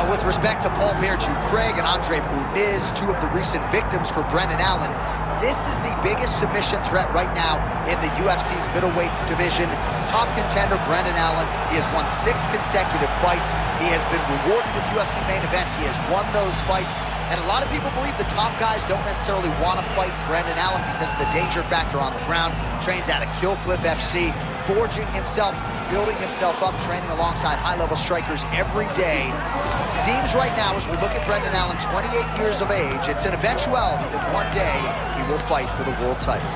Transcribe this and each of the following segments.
Now, with respect to Paul Bearju Craig and Andre Muniz, two of the recent victims for Brendan Allen, this is the biggest submission threat right now in the UFC's middleweight division. Top contender Brendan Allen. He has won 6 consecutive fights. He has been rewarded with UFC main events. He has won those fights. And a lot of people believe the top guys don't necessarily want to fight Brendan Allen because of the danger factor on the ground. Trains out of Kill Cliff FC, forging himself, building himself up, training alongside high-level strikers every day. Seems right now, as we look at Brendan Allen, 28 years of age, it's an eventuality that one day he will fight for the world title.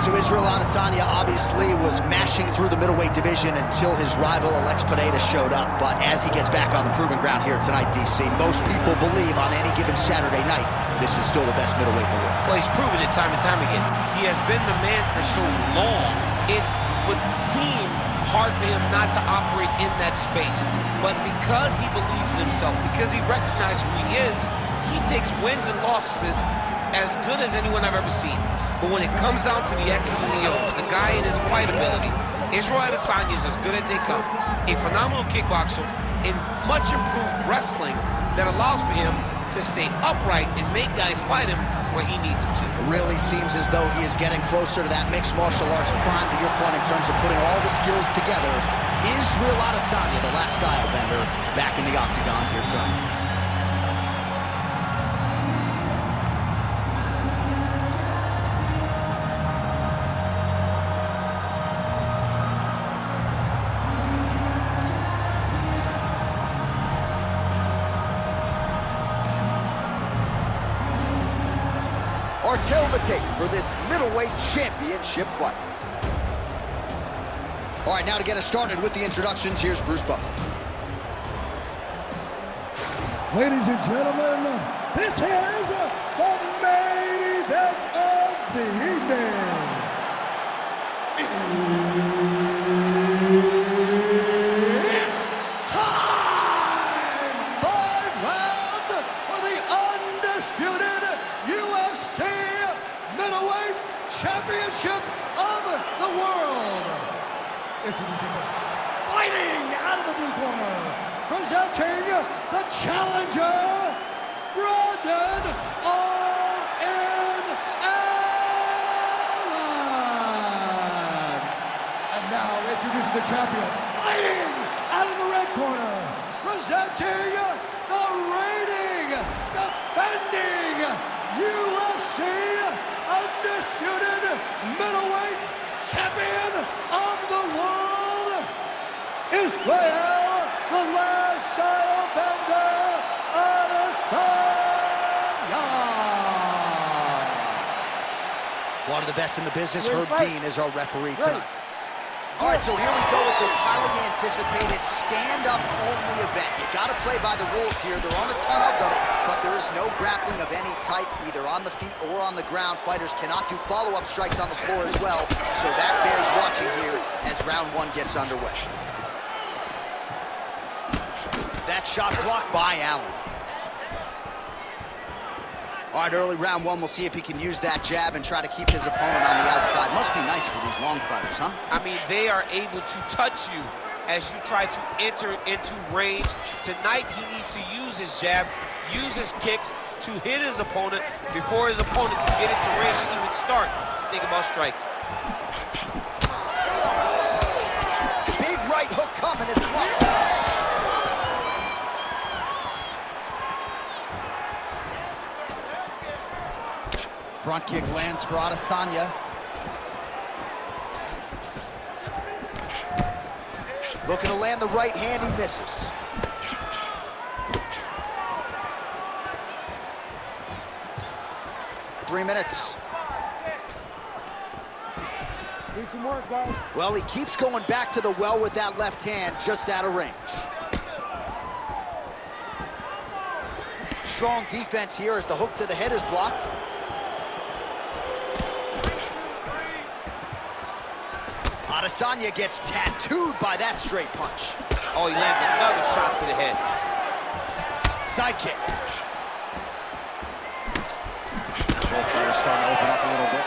So Israel Adesanya obviously was mashing through the middleweight division until his rival Alex Pereira showed up. But as he gets back on the proving ground here tonight, DC, most people believe on any given Saturday night, this is still the best middleweight in the world. Well, he's proven it time and time again. He has been the man for so long, it would seem hard for him not to operate in that space. But because he believes in himself, because he recognizes who he is, he takes wins and losses as good as anyone I've ever seen. But when it comes down to the X's and the O's, the guy in his fight ability, Israel Adesanya is as good as they come. A phenomenal kickboxer in much improved wrestling that allows for him to stay upright and make guys fight him where he needs them to. Really seems as though he is getting closer to that mixed martial arts prime, to your point, in terms of putting all the skills together. Israel Adesanya, the last style bender, back in the octagon here tonight. Tail the tape for this middleweight championship fight. All right, now to get us started with the introductions, here's Bruce Buffer. Ladies and gentlemen, this is the main event of the evening. It's time! 5 rounds for the undisputed UFC middleweight championship of the world. Introducing first, fighting out of the blue corner, presenting the challenger, Brendan All-In Allen. And now introducing the champion, fighting out of the red corner, presenting the reigning, defending UFC undisputed middleweight champion of the world, Israel, the last style bender, Adesanya. One of the best in the business, Herb Dean, is our referee tonight. All right, so here we go with this highly anticipated stand-up only event. You got to play by the rules here. There aren't a ton of them, but there is no grappling of any type, either on the feet or on the ground. Fighters cannot do follow-up strikes on the floor as well, so that bears watching here as round 1 gets underway. That shot blocked by Allen. All right, early round 1, we'll see if he can use that jab and try to keep his opponent on the outside. Must be nice for these long fighters, huh? I mean, they are able to touch you as you try to enter into range. Tonight, he needs to use his jab, use his kicks to hit his opponent before his opponent can get into range to even start to think about striking. Big right hook coming, it's blocked. Front kick lands for Adesanya. Looking to land the right hand, he misses. Three minutes. The Decent work, guys. Well, he keeps going back to the well with that left hand, just out of range. Strong defense here as the hook to the head is blocked. Adesanya gets tattooed by that straight punch. Oh, he lands another shot to the head. Side kick. Both fighters starting to open up a little bit.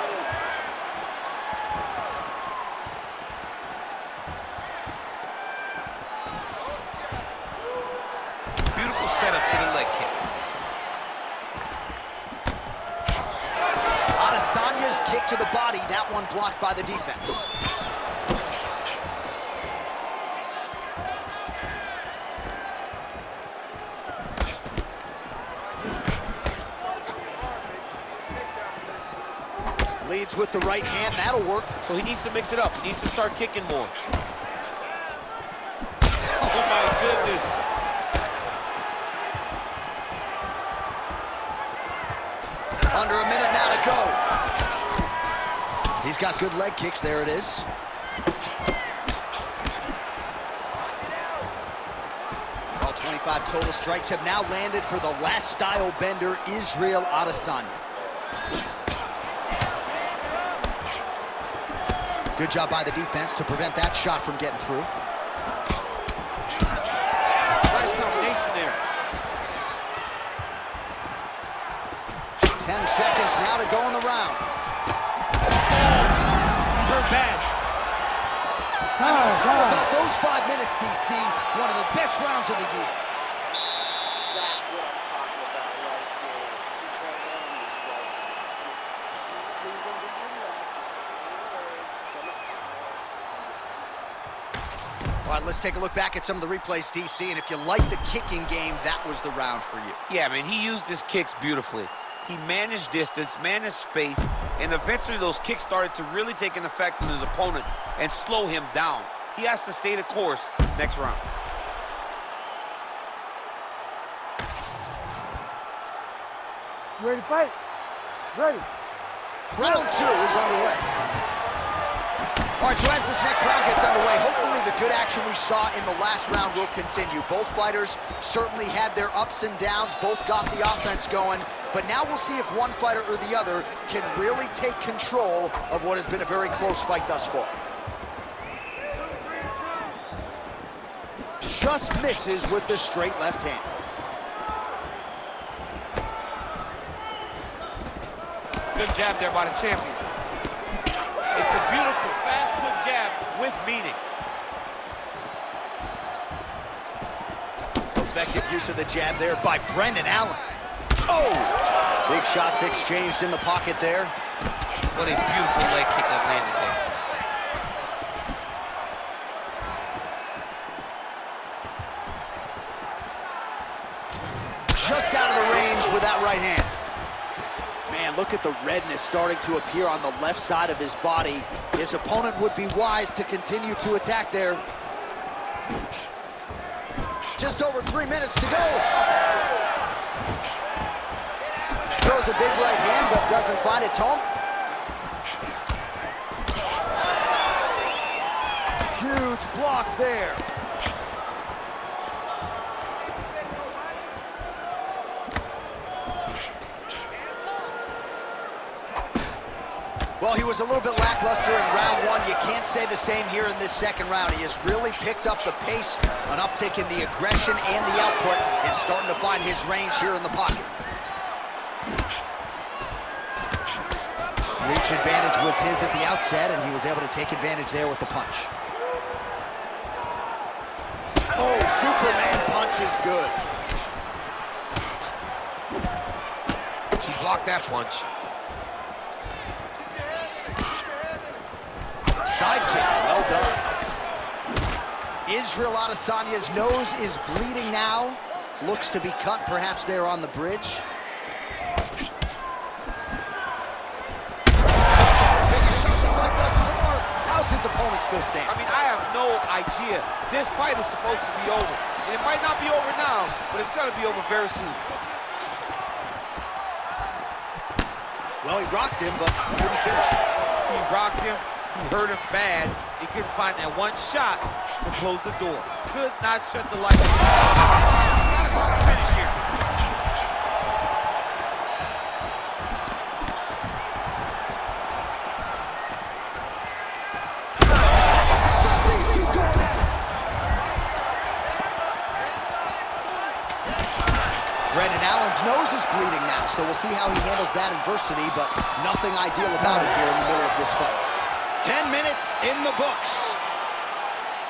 Beautiful setup to the leg kick. Adesanya's kick to the body, that one blocked by the defense. Leads with the right hand, that'll work. So he needs to mix it up. He needs to start kicking more. Oh my goodness. Under a minute now to go. He's got good leg kicks, there it is. Well, 25 total strikes have now landed for the last style bender, Israel Adesanya. Good job by the defense to prevent that shot from getting through. Nice combination there. 10 seconds now to go in the round. Hurt bad. How about those 5 minutes, DC? One of the best rounds of the year. That's what I'm talking about right there. He can't handle your striking. Just keep moving to your left. Just stay away from his power and just keep. All right, let's take a look back at some of the replays, DC, and if you like the kicking game, that was the round for you. Yeah, man, he used his kicks beautifully. He managed distance, managed space, and eventually those kicks started to really take an effect on his opponent and slow him down. He has to stay the course next round. You ready to fight? Ready. Round 2 is underway. All right, so as this next round gets underway, hopefully the good action we saw in the last round will continue. Both fighters certainly had their ups and downs, both got the offense going, but now we'll see if one fighter or the other can really take control of what has been a very close fight thus far. Just misses with the straight left hand. Good jab there by the champion. It's a beautiful, fast, quick jab with meaning. Effective use of the jab there by Brendan Allen. Oh! Big shots exchanged in the pocket there. What a beautiful leg kick that landed there. Just out of the range with that right hand. Man, look at the redness starting to appear on the left side of his body. His opponent would be wise to continue to attack there. Just over 3 minutes to go. Throws a big right hand, but doesn't find its home. Huge block there. Well, he was a little bit lackluster in round 1. You can't say the same here in this second round. He has really picked up the pace, an uptick in the aggression and the output, and starting to find his range here in the pocket. Reach advantage was his at the outset, and he was able to take advantage there with the punch. Oh, Superman punch is good. He blocked that punch. Side kick, well done. Israel Adesanya's nose is bleeding now. Looks to be cut, perhaps there on the bridge. How's his opponent still stand? I mean, I have no idea. This fight is supposed to be over. It might not be over now, but it's going to be over very soon. Well, he rocked him, but couldn't finish it. He rocked him. He hurt him bad. He couldn't find that one shot to close the door. Could not shut the light off. He's got to go to finish here. Brendan Allen's nose is bleeding now, so we'll see how he handles that adversity, but nothing ideal about it here in the middle of this fight. 10 minutes in the books.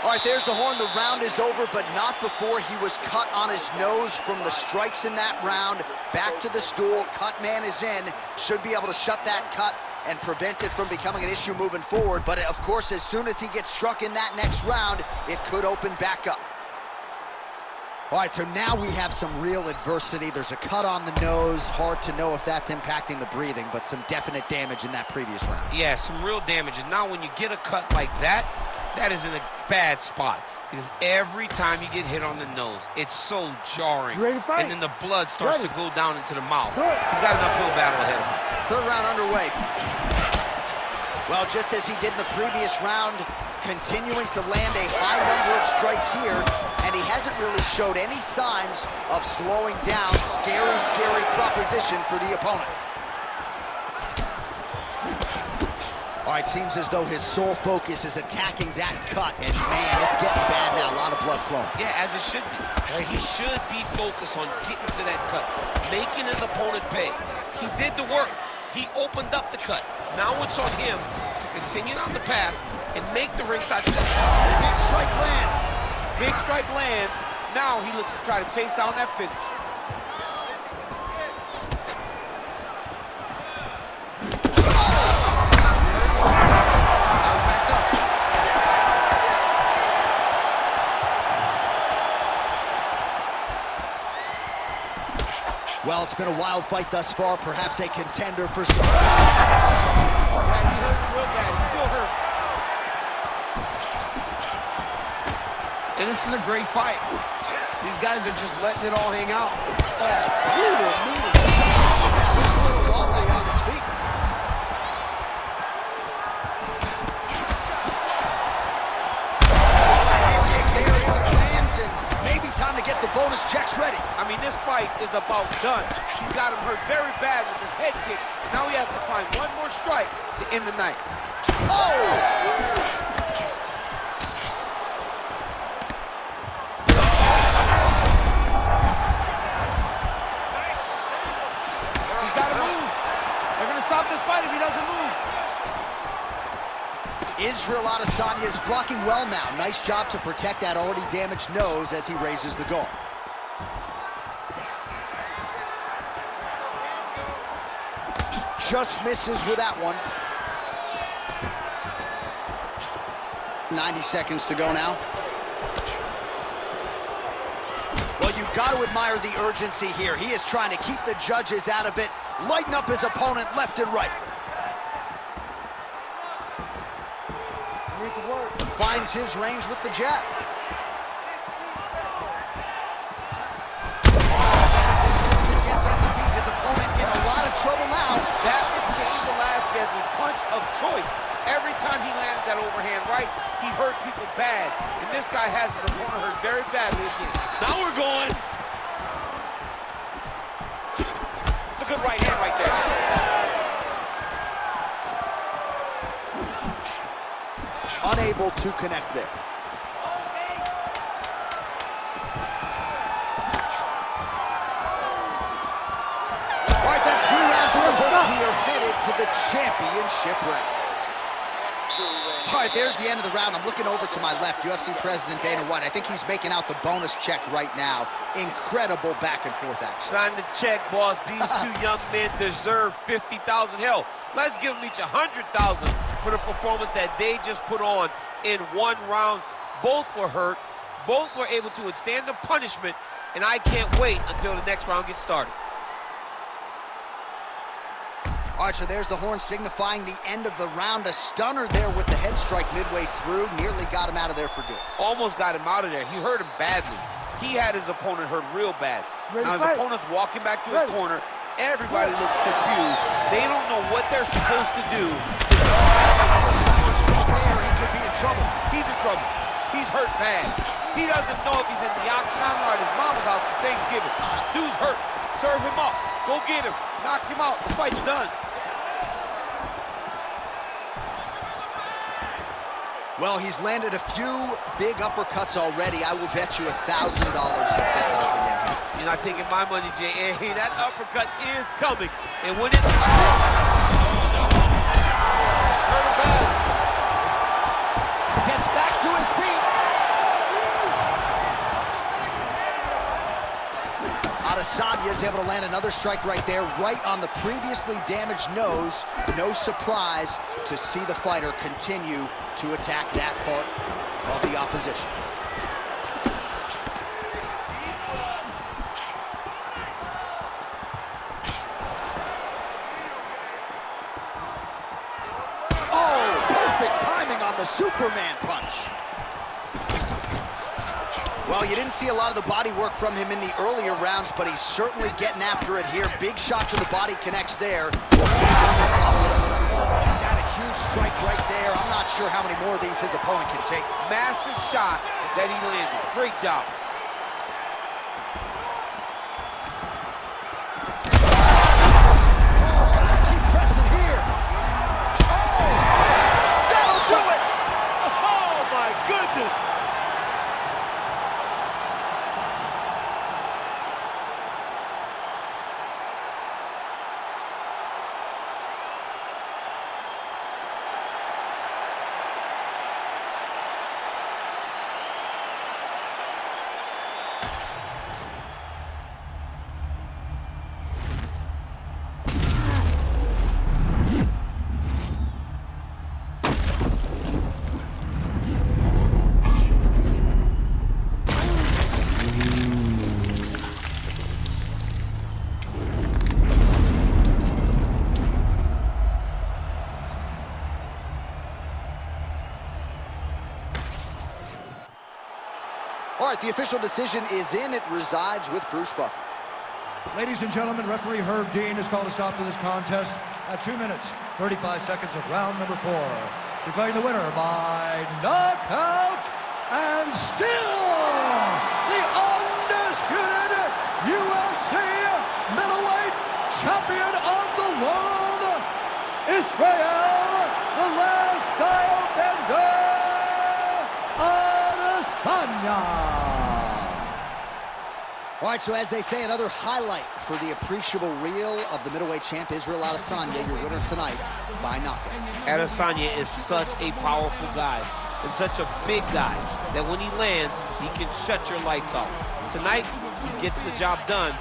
All right, there's the horn. The round is over, but not before he was cut on his nose from the strikes in that round. Back to the stool. Cut man is in. Should be able to shut that cut and prevent it from becoming an issue moving forward. But, of course, as soon as he gets struck in that next round, it could open back up. All right, so now we have some real adversity. There's a cut on the nose. Hard to know if that's impacting the breathing, but some definite damage in that previous round. Yeah, some real damage. And now when you get a cut like that, that is in a bad spot. Because every time you get hit on the nose, it's so jarring. And then the blood starts to go down into the mouth. He's got an uphill battle ahead of him. Third round underway. Well, just as he did in the previous round, continuing to land a high number of strikes here, and he hasn't really showed any signs of slowing down. Scary, scary proposition for the opponent. All right, seems as though his sole focus is attacking that cut, and man, it's getting bad now. A lot of blood flowing. Yeah, as it should be. Right? He should be focused on getting to that cut, making his opponent pay. He did the work. He opened up the cut. Now it's on him to continue down the path and make the ringside cut. Big strike lands. Big strike lands. Now he looks to try to chase down that finish. Now he's back up. Well, it's been a wild fight thus far. Perhaps a contender for some. Yeah, he hurt real bad. He's still hurt. And this is a great fight. These guys are just letting it all hang out. Brutal knee. Now, he's a little wobbly on his feet. Maybe time to get the bonus checks ready. I mean, this fight is about done. He's got him hurt very bad with his head kick. Now he has to find one more strike to end the night. Oh! Stop this fight if he doesn't move. Israel Adesanya is blocking well now. Nice job to protect that already damaged nose as he raises the guard. Just misses with that one. 90 seconds to go now. Well, you've got to admire the urgency here. He is trying to keep the judges out of it, lighten up his opponent left and right. Finds his range with the jab. Gets up to beat his opponent in a lot of trouble now. That was Cain Velasquez's punch of choice. Every time he landed that overhand right, he hurt people bad. And this guy has his opponent hurt very badly again. Now we're going. It's a good right hand right there. Unable to connect there. All right, that's 3 rounds in the books. We are headed to the championship rounds. All right, there's the end of the round. I'm looking over to my left, UFC President Dana White. I think he's making out the bonus check right now. Incredible back and forth action. Sign the check, boss. These two young men deserve $50,000. Hell, let's give them each $100,000 for the performance that they just put on in one round. Both were hurt. Both were able to withstand the punishment, and I can't wait until the next round gets started. All right, so there's the horn signifying the end of the round. A stunner there with the head strike midway through. Nearly got him out of there for good. Almost got him out of there. He hurt him badly. He had his opponent hurt real bad. Now his opponent's walking back to his corner. Everybody looks confused. They don't know what they're supposed to do. trouble. He's in trouble. He's hurt bad. He doesn't know if he's in the octagon or at his mama's house for Thanksgiving. Dude's hurt. Serve him up. Go get him. Knock him out. The fight's done. Well, he's landed a few big uppercuts already. I will bet you $1,000 he sets it up again. You're not taking my money, Jay. Hey, that uppercut is coming. And when it... Hurt him bad. Gets back to his feet. Adesanya is able to land another strike right there, right on the previously damaged nose. No surprise to see the fighter continue to attack that part of the opposition. Oh, perfect timing on the Superman punch. Well, you didn't see a lot of the body work from him in the earlier rounds, but he's certainly getting after it here. Big shot to the body connects there. He's had a huge strike right there. I'm not sure how many more of these his opponent can take. Massive shot that he landed. Great job. Oh, gotta keep pressing here. Oh, that'll do it. Oh, my goodness. All right, the official decision is in. It resides with Bruce Buffer. Ladies and gentlemen, referee Herb Dean has called a stop to this contest at 2 minutes, 35 seconds of round number 4. Declaring the winner by knockout and still the undisputed UFC middleweight champion of the world, Israel, the last Bender, Adesanya. All right, so as they say, another highlight for the appreciable reel of the middleweight champ, Israel Adesanya, your winner tonight by knockout. Adesanya is such a powerful guy and such a big guy that when he lands, he can shut your lights off. Tonight, he gets the job done